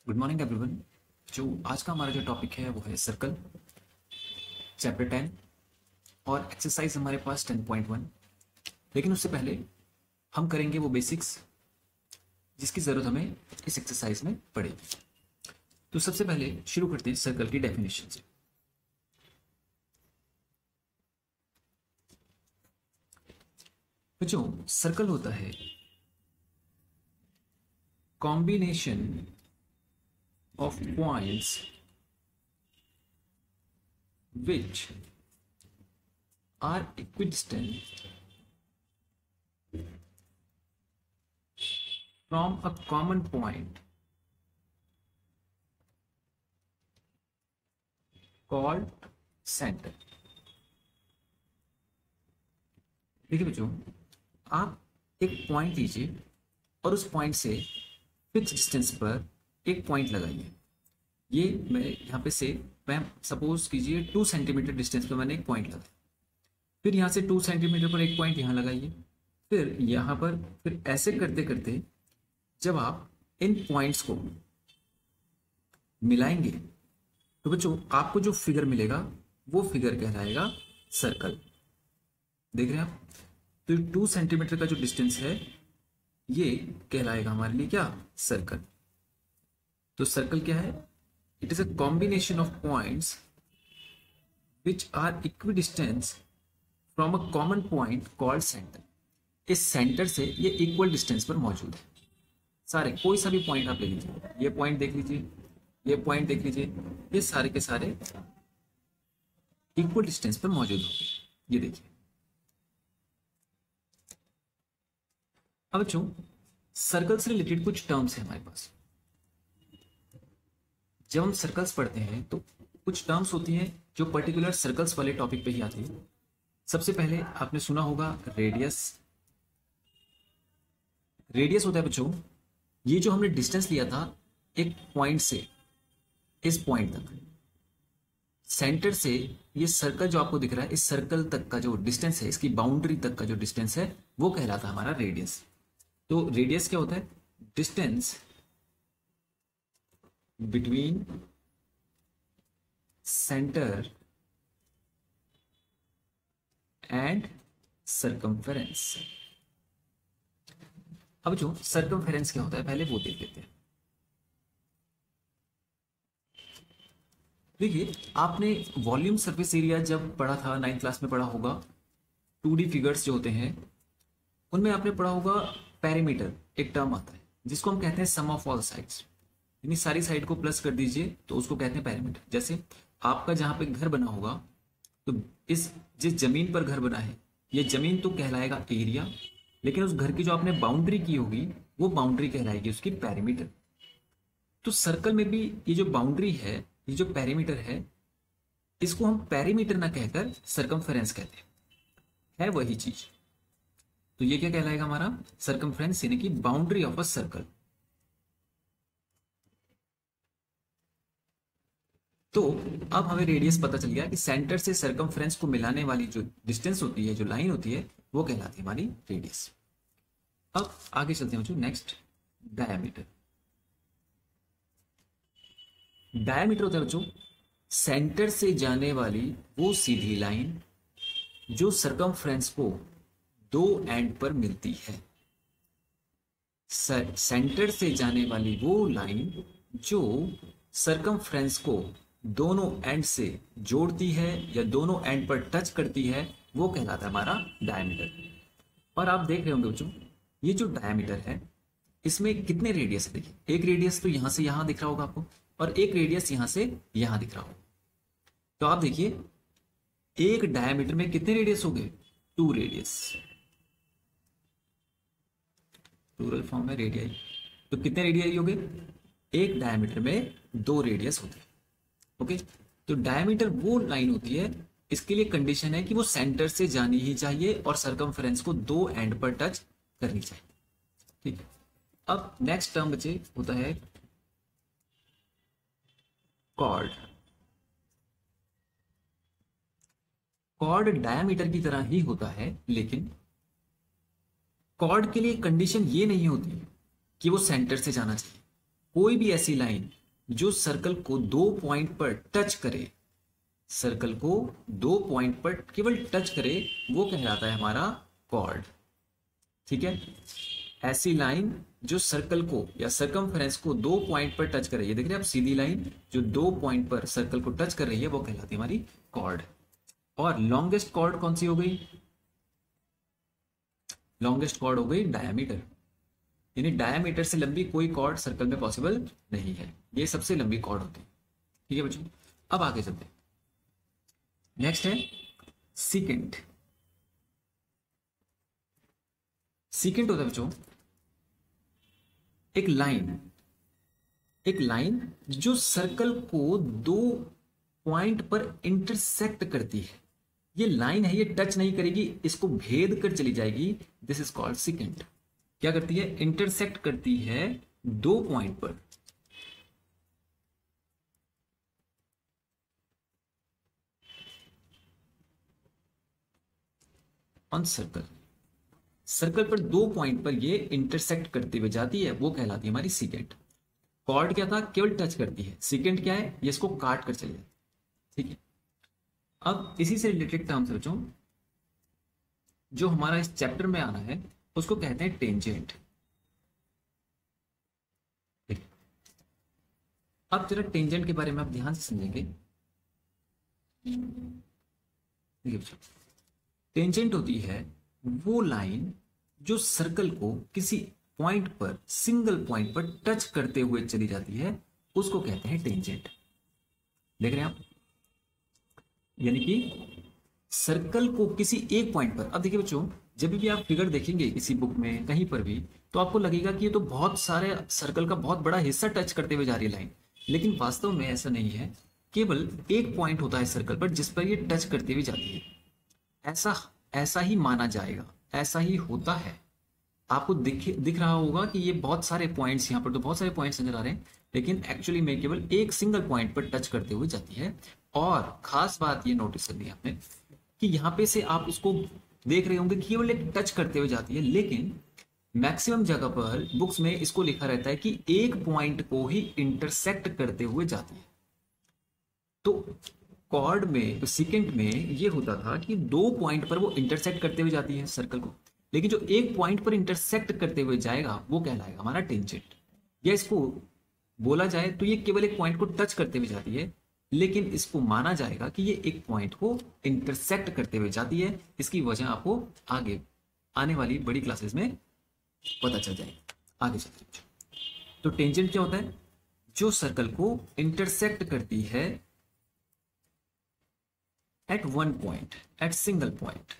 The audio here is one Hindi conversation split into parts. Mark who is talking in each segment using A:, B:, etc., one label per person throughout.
A: Good morning everyone. जो आज का हमारा जो टॉपिक है वो है सर्कल, चैप्टर 10 और एक्सरसाइज हमारे पास 10.1। लेकिन उससे पहले हम करेंगे वो बेसिक्स जिसकी ज़रूरत हमें इस एक्सरसाइज में पड़ेगी। तो सबसे पहले शुरू करते हैं सर्कल की डेफिनेशन से। तो जो सर्कल होता है combination of points which are equidistant from a common point called center। देखिए बच्चों, आप एक पॉइंट लीजिए और उस पॉइंट से फिक्स डिस्टेंस पर एक पॉइंट लगाइए। ये मैं यहाँ पे से मैं सपोज कीजिए 2 सेंटीमीटर डिस्टेंस पे मैंने एक पॉइंट लगाया। फिर यहाँ से 2 सेंटीमीटर पर एक पॉइंट यहाँ लगाइए, फिर यहाँ पर, फिर ऐसे करते करते जब आप इन पॉइंट्स को मिलाएंगे तो बच्चों आपको जो फिगर मिलेगा वो फिगर कहलाएगा सर्कल। देख रहे हैं आप? तो 2 सेंटीमीटर का जो डिस्टेंस है ये कहलाएगा हमारे लिए क्या? सर्कल। तो सर्कल क्या है? It is a combination of points which are equidistance from a common point called centre. इस सेंटर से ये इक्वल डिस्टेंस पर मौजूद है। सारे कोई सा भी पॉइंट आप ले लीजिए, ये पॉइंट देख लीजिए, ये पॉइंट देख लीजिए, ये सारे के सारे इक्वल डिस्टेंस पर मौजूद होंगे। ये देखिए। अब बच्चों सर्कल से रिलेटेड कुछ टर्म्स है हमारे पास। जब हम सर्कल्स पढ़ते हैं तो कुछ टर्म्स होती हैं जो पर्टिकुलर सर्कल्स वाले टॉपिक पे ही आती है। सबसे पहले आपने सुना होगा रेडियस। रेडियस होता है बच्चों, ये जो हमने डिस्टेंस लिया था एक पॉइंट से इस पॉइंट तक, सेंटर से ये सर्कल जो आपको दिख रहा है, इस सर्कल तक का जो डिस्टेंस है, इसकी बाउंड्री तक का जो डिस्टेंस है वो कहलाता है हमारा रेडियस। तो रेडियस क्या होता है? Distance between center and circumference। अब जो circumference क्या होता है पहले वो देख लेते हैं। देखिए, आपने वॉल्यूम सरफेस एरिया जब पढ़ा था, 9th क्लास में पढ़ा होगा, 2D फिगर्स जो होते हैं उनमें आपने पढ़ा होगा पेरीमीटर एक टर्म आता है जिसको हम कहते हैं सम ऑफ ऑल साइड्स। यानी सारी साइड को प्लस कर दीजिए तो उसको कहते हैं पेरीमीटर। जैसे आपका जहां पे घर बना होगा तो इस जिस जमीन पर घर बना है ये जमीन तो कहलाएगा एरिया, लेकिन उस घर की जो आपने बाउंड्री की होगी वो बाउंड्री कहलाएगी उसकी पेरीमीटर। तो सर्कल में भी ये जो बाउंड्री है, ये जो पेरीमीटर है, इसको हम पेरीमीटर ना कहकर सर्कमफेरेंस कहते हैं, है वही चीज। तो ये क्या कहलाएगा हमारा? सर्कमफेरेंस, यानी कि बाउंड्री ऑफ अ सर्कल। तो अब हमें रेडियस पता चल गया कि सेंटर से सर्कमफ्रेंस को मिलाने वाली जो डिस्टेंस होती है, जो लाइन होती है, वो कहलाती है हमारी रेडियस। अब आगे चलते हैं बच्चों, नेक्स्ट डायमीटर। डायमीटर होता है बच्चों सेंटर से जाने वाली वो सीधी लाइन जो सर्कमफ्रेंस को दो एंड पर मिलती है। सेंटर से जाने वाली वो लाइन जो सर्कमफ्रेंस को दोनों एंड से जोड़ती है या दोनों एंड पर टच करती है, वो कहलाता है हमारा डायमीटर। और आप देख रहे होंगे बच्चों, ये जो डायमीटर है इसमें कितने रेडियस है? देखिए, एक रेडियस तो यहां से यहां दिख रहा होगा आपको और एक रेडियस यहां से यहां दिख रहा होगा। तो आप देखिए एक डायमीटर में कितने रेडियस हो गए? 2 रेडियस। प्लूरल फॉर्म में रेडियाई, तो कितने रेडियाई हो गए? एक डायमीटर में 2 रेडियस होते हैं। ओके, तो डायमीटर वो लाइन होती है, इसके लिए कंडीशन है कि वो सेंटर से जानी ही चाहिए और सर्कमफेरेंस को दो एंड पर टच करनी चाहिए। ठीक है, अब नेक्स्ट टर्म बचे होता है कॉर्ड। कॉर्ड डायमीटर की तरह ही होता है, लेकिन कॉर्ड के लिए कंडीशन ये नहीं होती कि वो सेंटर से जाना चाहिए। कोई भी ऐसी लाइन जो सर्कल को 2 पॉइंट पर टच करे, सर्कल को 2 पॉइंट पर केवल टच करे, वो कहलाता है हमारा कॉर्ड। ठीक है, ऐसी लाइन जो सर्कल को या सर्कमफेरेंस को 2 पॉइंट पर टच करे, ये देख रहे हैं आप, सीधी लाइन जो 2 पॉइंट पर सर्कल को टच कर रही है वो कहलाती है हमारी कॉर्ड। और लॉन्गेस्ट कॉर्ड कौन सी हो गई? लॉन्गेस्ट कॉर्ड हो गई डायामीटर, यानी डायामीटर से लंबी कोई कॉर्ड सर्कल में पॉसिबल नहीं है, ये सबसे लंबी कॉर्ड होती है। ठीक है बच्चों, अब आगे चलते हैं। नेक्स्ट है सीकेंट। सीकेंट होता है बच्चों एक लाइन जो सर्कल को 2 पॉइंट पर इंटरसेक्ट करती है। ये लाइन है, ये टच नहीं करेगी, इसको भेद कर चली जाएगी, दिस इज कॉल्ड सीकेंट। क्या करती है? इंटरसेक्ट करती है 2 पॉइंट पर। ऑन सर्कल पर 2 पॉइंट पर ये इंटरसेक्ट करते हुए जाती है, वो कहलाती है हमारी सीकेंट। कॉर्ड क्या था? केवल टच करती है। सीकेंट क्या है? ये इसको काट कर चले जाती है। ठीक है, अब इसी से रिलेटेड टर्म्स बच्चों जो हमारा इस चैप्टर में आना है उसको कहते हैं टेंजेंट। अब जरा टेंजेंट के बारे में आप ध्यान से समझेंगे। देखिए बच्चों, टेंजेंट होती है वो लाइन जो सर्कल को किसी पॉइंट पर, सिंगल पॉइंट पर टच करते हुए चली जाती है, उसको कहते हैं टेंजेंट। देख रहे हैं आप, यानी कि सर्कल को किसी एक पॉइंट पर। अब देखिए बच्चों, जब भी आप फिगर देखेंगे किसी बुक में कहीं पर भी, तो आपको लगेगा कि ये तो बहुत सारे सर्कल का बहुत बड़ा हिस्सा टच करते हुए जा रही है लाइन, लेकिन वास्तव में ऐसा नहीं है। केवल एक पॉइंट होता है सर्कल पर जिस पर ये टच करते हुए जाती है। ऐसा ऐसा ही माना जाएगा, ऐसा ही होता है। आपको दिख रहा होगा कि ये बहुत सारे पॉइंट्स, यहाँ पर तो बहुत सारे पॉइंट्स नजर आ रहे हैं, लेकिन एक्चुअली में केवल एक सिंगल पॉइंट पर टच करते हुए जाती है। और खास बात ये नोटिस करनी है आपने कि यहाँ पे से आप इसको देख रहे होंगे कि केवल एक टच करते हुए जाती है, लेकिन मैक्सिमम जगह पर बुक्स में इसको लिखा रहता है कि एक पॉइंट को ही इंटरसेक्ट करते हुए जाती है। तो कॉर्ड में, तो सीकेंट में ये होता था कि 2 पॉइंट पर वो इंटरसेक्ट करते हुए जाती है सर्कल को, लेकिन जो एक पॉइंट पर इंटरसेक्ट करते हुए जाएगा वो कहलाएगा हमारा टेंजेंट। या इसको बोला जाए तो ये केवल एक पॉइंट को टच करते हुए जाती है, लेकिन इसको माना जाएगा कि ये एक पॉइंट को इंटरसेक्ट करते हुए जाती है। इसकी वजह आपको आगे आने वाली बड़ी क्लासेस में पता चल जाएगी। आगे चलते हैं। तो टेंजेंट क्या होता है? जो सर्कल को इंटरसेक्ट करती है at one point, at single point,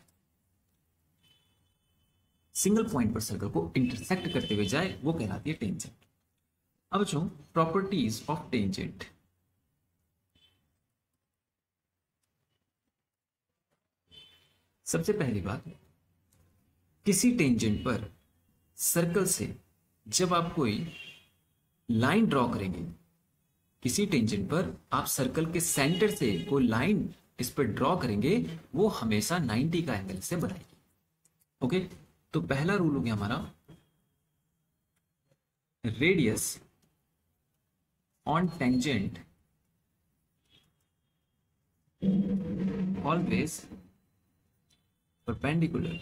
A: single point पर सर्कल को इंटरसेक्ट करते हुए जाए, वो कहलाती है टेंजेंट। अब बच्चों, प्रॉपर्टीज ऑफ टेंजेंट। सबसे पहली बात, किसी टेंजेंट पर सर्कल से जब आप कोई लाइन ड्रॉ करेंगे, किसी टेंजेंट पर आप सर्कल के सेंटर से कोई लाइन इस पर ड्रॉ करेंगे, वो हमेशा 90 का एंगल से बनाएगी। ओके, तो पहला रूल हो गया हमारा, radius on tangent always perpendicular.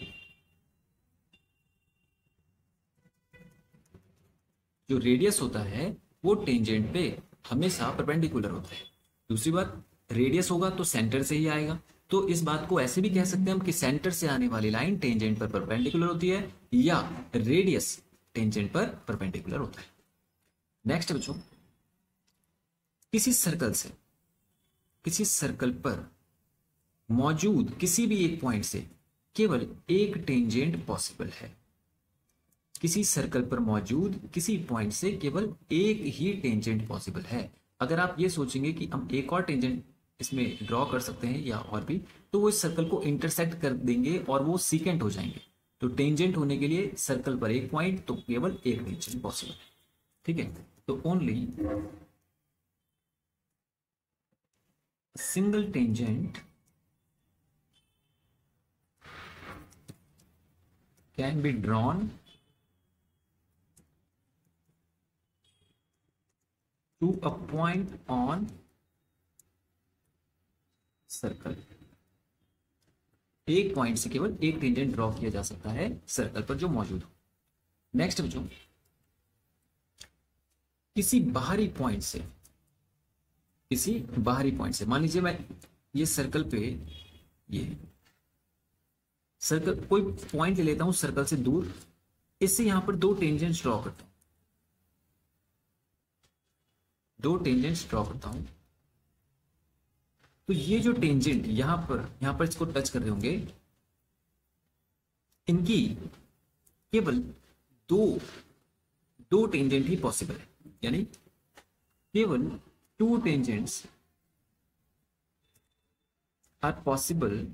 A: जो रेडियस होता है वो टेंजेंट पे हमेशा परपेंडिकुलर होता है। दूसरी बात, रेडियस होगा तो सेंटर से ही आएगा, तो इस बात को ऐसे भी कह सकते हैं हम कि सेंटर से आने वाली लाइन टेंजेंट पर परपेंडिकुलर होती है, या रेडियस टेंजेंट पर परपेंडिकुलर होता है। नेक्स्ट बच्चों, किसी सर्कल पर मौजूद किसी भी एक पॉइंट से केवल एक टेंजेंट पॉसिबल है। किसी सर्कल पर मौजूद किसी पॉइंट से केवल एक ही टेंजेंट पॉसिबल है। अगर आप ये सोचेंगे कि हम एक और टेंजेंट इसमें ड्रॉ कर सकते हैं या और भी, तो वो इस सर्कल को इंटरसेक्ट कर देंगे और वो सीकेंट हो जाएंगे। तो टेंजेंट होने के लिए सर्कल पर एक पॉइंट, तो केवल एक टेंजेंट पॉसिबल है। ठीक है, तो only single tangent can be drawn to a point on circle, एक पॉइंट से केवल एक टेंजेंट ड्रॉ किया जा सकता है सर्कल पर जो मौजूद हो। नेक्स्ट बच्चों, किसी बाहरी पॉइंट से, किसी बाहरी पॉइंट से, मान लीजिए मैं ये सर्कल पे, ये सर्कल कोई पॉइंट ले लेता हूं सर्कल से दूर, इससे यहां पर दो टेंजेंट्स ड्रॉ करता हूं, दो टेंजेंट्स ड्रॉ करता हूं। तो ये जो टेंजेंट यहां पर इसको टच कर रहे होंगे, इनकी केवल दो टेंजेंट ही पॉसिबल है, यानी केवल two tangents are possible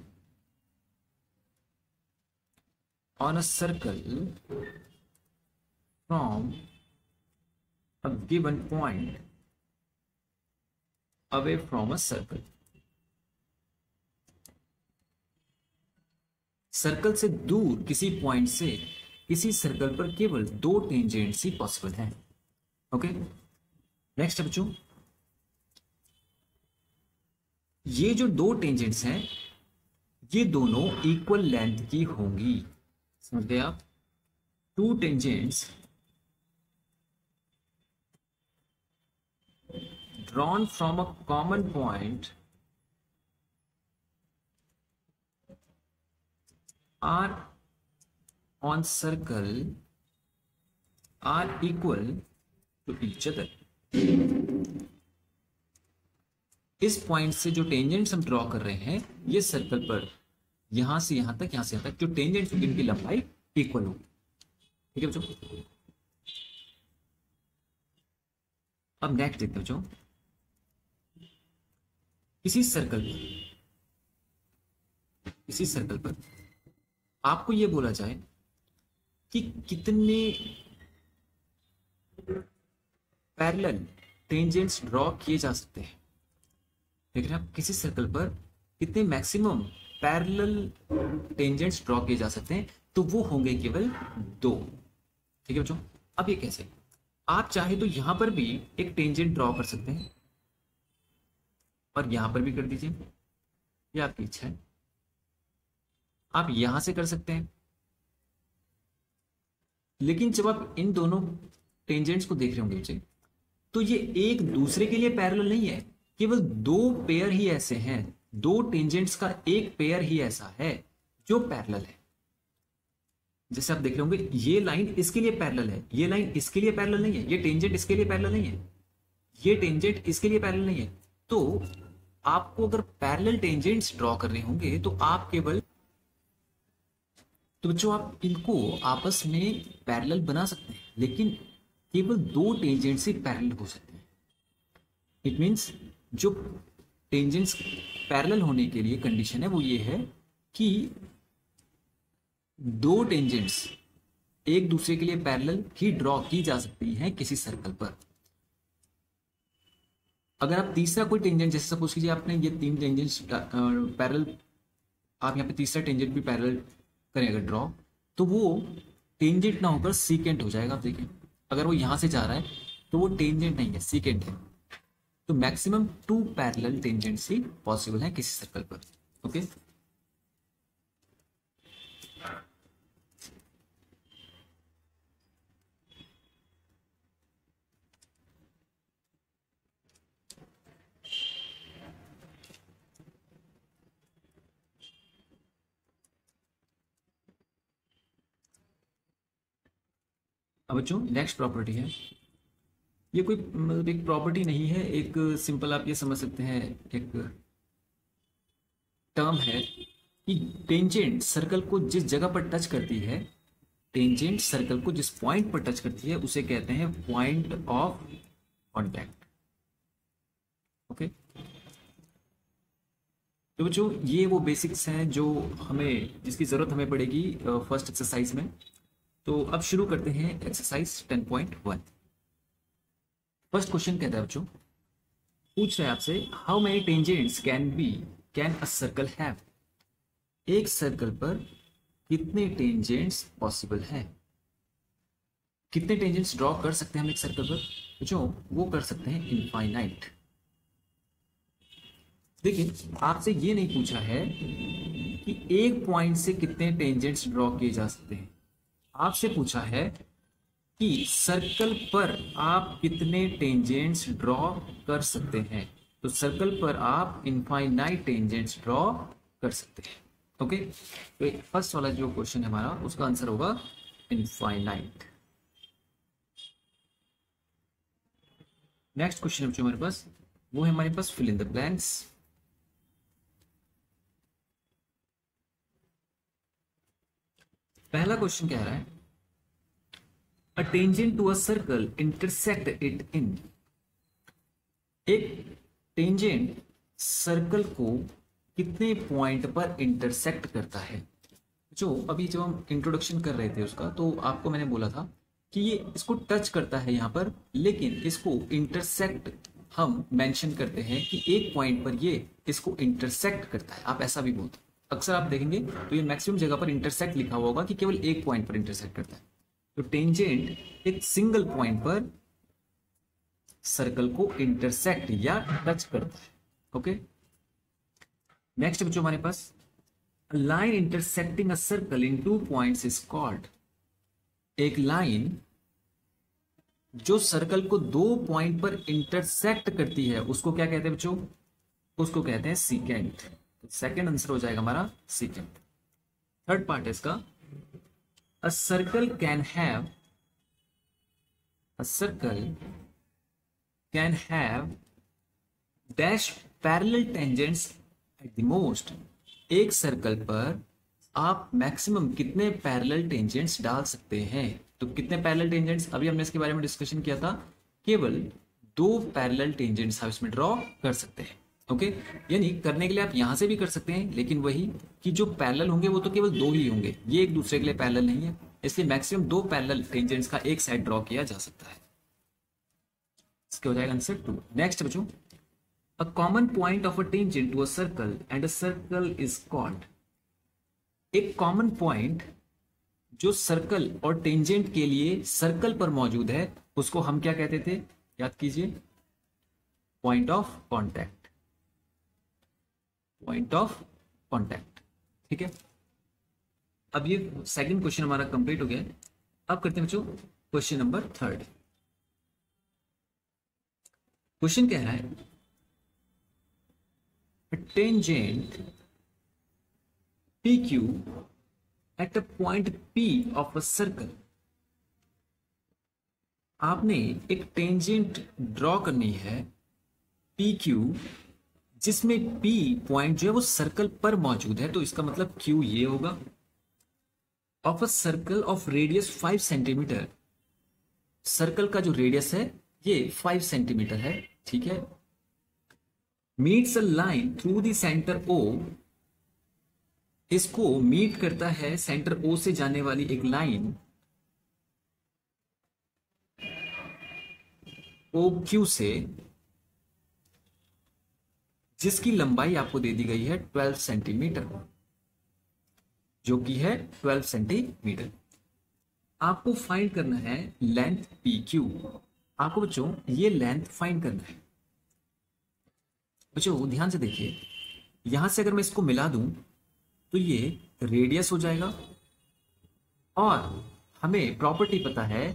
A: on a circle from a given point away from a circle। Circle से दूर किसी पॉइंट से किसी सर्कल पर केवल दो टेंजेंट्स ही पॉसिबल हैं। ओके, नेक्स्ट बच्चों, ये जो दो टेंजेंट्स हैं ये दोनों इक्वल लेंथ की होंगी। समझ गए आप? Two tangents drawn from a common point are on circle are equal to each other. इस पॉइंट से जो टेंजेंट्स हम ड्रॉ कर रहे हैं ये सर्कल पर यहां से यहां तक, यहां से यहां तक जो टेंजेंट्स होगी इनकी लंबाई इक्वल होगी। ठीक है बच्चों, अब नेक्स्ट देखते बच्चों, किसी सर्कल पर आपको यह बोला जाए कि कितने पैरेलल टेंजेंट्स ड्रॉ किए जा सकते हैं। देख रहे हैं आप, किसी सर्कल पर कितने मैक्सिमम पैरेलल टेंजेंट्स ड्रॉ किए जा सकते हैं, तो वो होंगे केवल दो। ठीक है बच्चों, अब ये कैसे, आप चाहे तो यहां पर भी एक टेंजेंट ड्रॉ कर सकते हैं और यहां पर भी कर दीजिए, ये आपकी इच्छा है। आप यहां से कर सकते हैं, लेकिन जब आप इन दोनों टेंजेंट्स को देख रहे होंगे बच्चे, तो ये एक दूसरे के लिए पैरेलल नहीं है, केवल दो पेयर ही ऐसे हैं, दो टेंजेंट्स का एक पेयर ही ऐसा है जो पैरेलल है। जैसे आप देख रहे होंगे ये लाइन इसके लिए पैरेलल है, ये लाइन इसके लिए पैरेलल नहीं है, ये टेंजेंट इसके लिए पैरेलल नहीं है, ये टेंजेंट इसके लिए पैरेलल नहीं है। तो आपको अगर पैरेलल टेंजेंट्स ड्रॉ करने होंगे तो आप केवल, तो बच्चों आप इनको आपस में पैरेलल बना सकते हैं, लेकिन केवल दो टेंजेंट्स ही पैरेलल हो सकते हैं। इट मीन्स जो टेंजेंट्स पैरेलल होने के लिए कंडीशन है वो ये है कि दो टेंजेंट्स एक दूसरे के लिए पैरेलल ही ड्रॉ की जा सकती हैं किसी सर्कल पर। अगर आप तीसरा कोई टेंजेंट, जैसे सपोज कीजिए आपने ये तीन टेंजेंट्स पैरेलल, आप यहाँ पे तीसरा टेंजेंट भी पैरेलल करें अगर ड्रॉ, तो वो टेंजेंट ना होकर सीकेंट हो जाएगा। आप देखिए, अगर वो यहां से जा रहा है तो वो टेंजेंट नहीं है, सीकेंट है। तो मैक्सिमम टू पैरेलल टेंजेंट्स ही पॉसिबल है किसी सर्कल पर। ओके, अब बच्चों नेक्स्ट प्रॉपर्टी है, ये कोई मतलब एक प्रॉपर्टी नहीं है, एक सिंपल आप ये समझ सकते हैं एक टर्म है कि टेंजेंट सर्कल को जिस जगह पर टच करती है, टेंजेंट सर्कल को जिस पॉइंट पर टच करती है उसे कहते हैं पॉइंट ऑफ कांटेक्ट। ओके, तो बच्चों ये वो बेसिक्स हैं जो हमें, जिसकी जरूरत हमें पड़ेगी फर्स्ट एक्सरसाइज में। तो अब शुरू करते हैं एक्सरसाइज 10.1। फर्स्ट क्वेश्चन कहता है बच्चों, पूछ रहे हैं आपसे, how many tangents can a circle have. एक सर्कल पर कितने टेंजेंट्स पॉसिबल हैं, कितने टेंजेंट्स ड्रॉ कर सकते हैं हम एक सर्कल पर। जो वो कर सकते हैं इनफाइनाइट। देखिए आपसे ये नहीं पूछा है कि एक पॉइंट से कितने टेंजेंट्स ड्रॉ किए जा सकते हैं, आपसे पूछा है कि सर्कल पर आप कितने टेंजेंट्स ड्रॉ कर सकते हैं। तो सर्कल पर आप इनफाइनाइट टेंजेंट्स ड्रॉ कर सकते हैं। ओके, तो फर्स्ट वाला जो क्वेश्चन है हमारा उसका आंसर होगा इनफाइनाइट। नेक्स्ट क्वेश्चन जो हमारे पास वो है हमारे पास फिल इन द ब्लैंक्स। पहला क्वेश्चन कह रहा है a tangent to a circle intersect it in. एक टेंजेंट सर्कल को कितने पॉइंट पर इंटरसेक्ट करता है। जो अभी जब हम इंट्रोडक्शन कर रहे थे उसका, तो आपको मैंने बोला था कि ये इसको टच करता है यहाँ पर, लेकिन इसको इंटरसेक्ट हम मेंशन करते हैं कि एक पॉइंट पर ये इसको इंटरसेक्ट करता है। आप ऐसा भी बोलते हैं, अक्सर आप देखेंगे तो ये मैक्सिमम जगह पर इंटरसेक्ट लिखा हुआ होगा कि केवल एक पॉइंट पर इंटरसेक्ट करता है। तो टेंजेंट एक सिंगल पॉइंट पर सर्कल को इंटरसेक्ट या टच करता है। ओके, नेक्स्ट बच्चों हमारे पास line intersecting a circle in 2 points is called. एक लाइन जो सर्कल को 2 पॉइंट पर इंटरसेक्ट करती है उसको क्या कहते हैं बच्चों, उसको कहते हैं सीकेंट। तो सेकंड आंसर हो जाएगा हमारा सीकेंट। थर्ड पार्ट है इसका, a circle can have dash parallel tangents at the most. एक सर्कल पर आप मैक्सिमम कितने पैरेलल टेंजेंट्स डाल सकते हैं। तो कितने पैरेलल टेंजेंट्स, अभी हमने इसके बारे में डिस्कशन किया था, केवल 2 पैरेलल टेंजेंट्स आप इसमें ड्रॉ कर सकते हैं। ओके, यानी करने के लिए आप यहां से भी कर सकते हैं, लेकिन वही कि जो पैरेलल होंगे वो तो केवल 2 ही होंगे, ये एक दूसरे के लिए पैरेलल नहीं है, इसलिए मैक्सिमम 2 पैरेलल टेंजेंट्स का एक साइड ड्रॉ किया जा सकता है। इसके हो जाएगा आंसर 2। नेक्स्ट बच्चों, a common point of a tangent to a circle and a circle is called। एक कॉमन पॉइंट जो सर्कल और टेंजेंट के लिए सर्कल पर मौजूद है उसको हम क्या कहते थे, याद कीजिए, point of contact. Point of contact, ठीक है। अब ये सेकंड क्वेश्चन हमारा कंप्लीट हो गया। अब करते हैं बच्चों क्वेश्चन नंबर 3। क्वेश्चन कह रहा है a tangent PQ at a point P of a circle। आपने एक टेंजेंट ड्रॉ करनी है PQ, जिसमें P पॉइंट जो है वो सर्कल पर मौजूद है। तो इसका मतलब Q ये होगा, of a circle of radius 5 centimetre. Circle का जो रेडियस है ये 5 सेंटीमीटर है, ठीक है। Meets a line through the centre O। इसको मीट करता है सेंटर O से जाने वाली एक लाइन OQ से, जिसकी लंबाई आपको दे दी गई है 12 सेंटीमीटर, जो कि है 12 सेंटीमीटर। आपको फाइंड करना है लेंथ PQ। आपको बच्चों ये लेंथ फाइंड करना है। बच्चों ध्यान से देखिए, यहां से अगर मैं इसको मिला दूं तो ये रेडियस हो जाएगा, और हमें प्रॉपर्टी पता है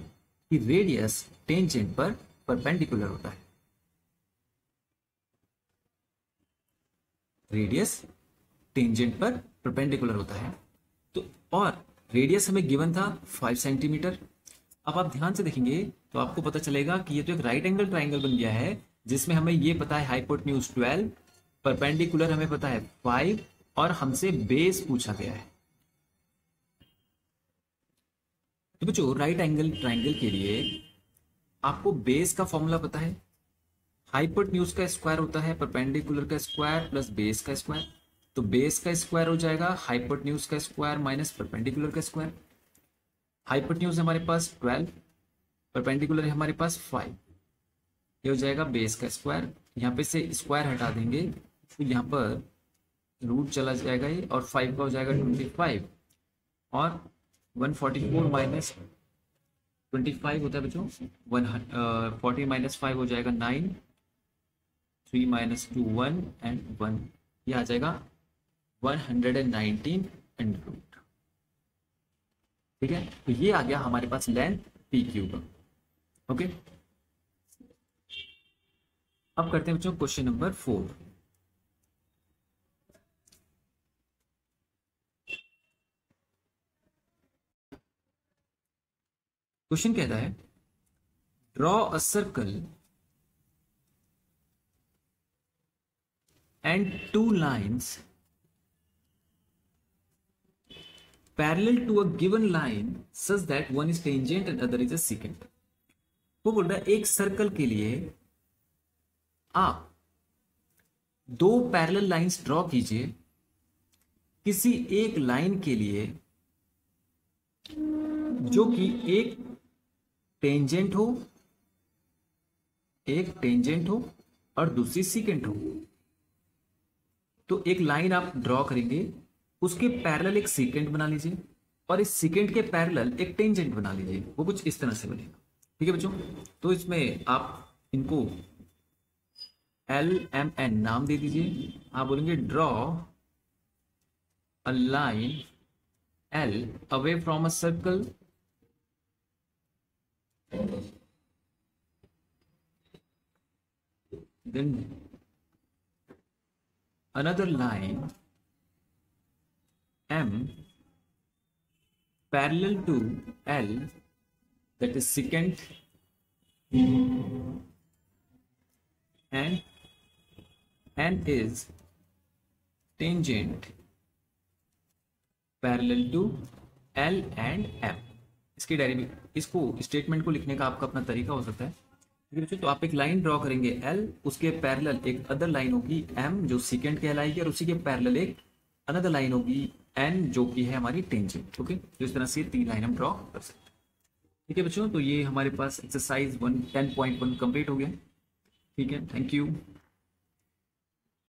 A: कि रेडियस टेंजेंट पर परपेंडिकुलर होता है। रेडियस टेंजेंट पर परपेंडिकुलर होता है। तो और रेडियस हमें गिवन था 5 सेंटीमीटर। अब आप ध्यान से देखेंगे तो आपको पता चलेगा कि ये तो एक राइट एंगल ट्राइंगल बन गया है, जिसमें हमें ये पता है हाइपोटेन्यूज 12, परपेंडिकुलर हमें पता है 5, और हमसे बेस पूछा गया है। तो बच्चों राइट एंगल ट्राइंगल के लिए आपको बेस का फॉर्मूला पता है, हाइपोटेन्यूज का स्क्वायर होता है परपेंडिकुलर का स्क्वायर प्लस बेस का स्क्वायर। तो बेस का स्क्वायर हो जाएगा हाइपोटेन्यूज का स्क्वायर माइनस परपेंडिकुलर का स्क्वायर। हाइपोटेन्यूज हमारे पास 12, परपेंडिकुलर है हमारे पास 5, ये हो जाएगा बेस का स्क्वायर। यहाँ पे से स्क्वायर हटा देंगे तो यहाँ पर रूट चला जाएगा ये, और 5 का हो जाएगा 25, और 144 माइनस 25 होता है बच्चों, 40 - 5 हो जाएगा 9, 3 - 2 1 एंड 1, ये आ जाएगा 119 अंडर रूट। ठीक है, तो ये आ गया हमारे पास लेंथ पी क्यू का। ओके, अब करते हैं बच्चों क्वेश्चन नंबर 4। क्वेश्चन कहता है draw a circle and 2 lines parallel to a given line such that one is tangent and other is a secant। वो बोल रहा है एक सर्कल के लिए आप 2 पैरेलल लाइंस ड्रॉ कीजिए किसी एक लाइन के लिए जो कि एक टेंजेंट हो और दूसरी सीकेंट हो। तो एक लाइन आप ड्रॉ करेंगे, उसके पैरेलल एक सीकेंट बना लीजिए और इस सीकेंट के पैरेलल एक टेंजेंट बना लीजिए। वो कुछ इस तरह से बनेगा। ठीक है बच्चों, तो इसमें आप इनको LMN नाम दे दीजिए। आप बोलेंगे draw a line L away from a circle then another line M parallel to L, that is secant, and N is tangent parallel to L and M। इसकी इसको स्टेटमेंट को लिखने का आपका अपना तरीका हो सकता है। ठीक है बच्चों, तो आप एक लाइन ड्रॉ करेंगे L, उसके पैरेलल एक अदर लाइन होगी M जो सेकेंड कहलाएगी, और उसी के पैरेलल एक अनदर लाइन होगी N जो कि है हमारी टेंजेंट। ओके, तो इस तरह से 3 लाइन हम ड्रॉ कर सकते हैं। ठीक है बच्चों, तो ये हमारे पास एक्सरसाइज 10.1 कंप्लीट हो गया। ठीक है, थैंक यू।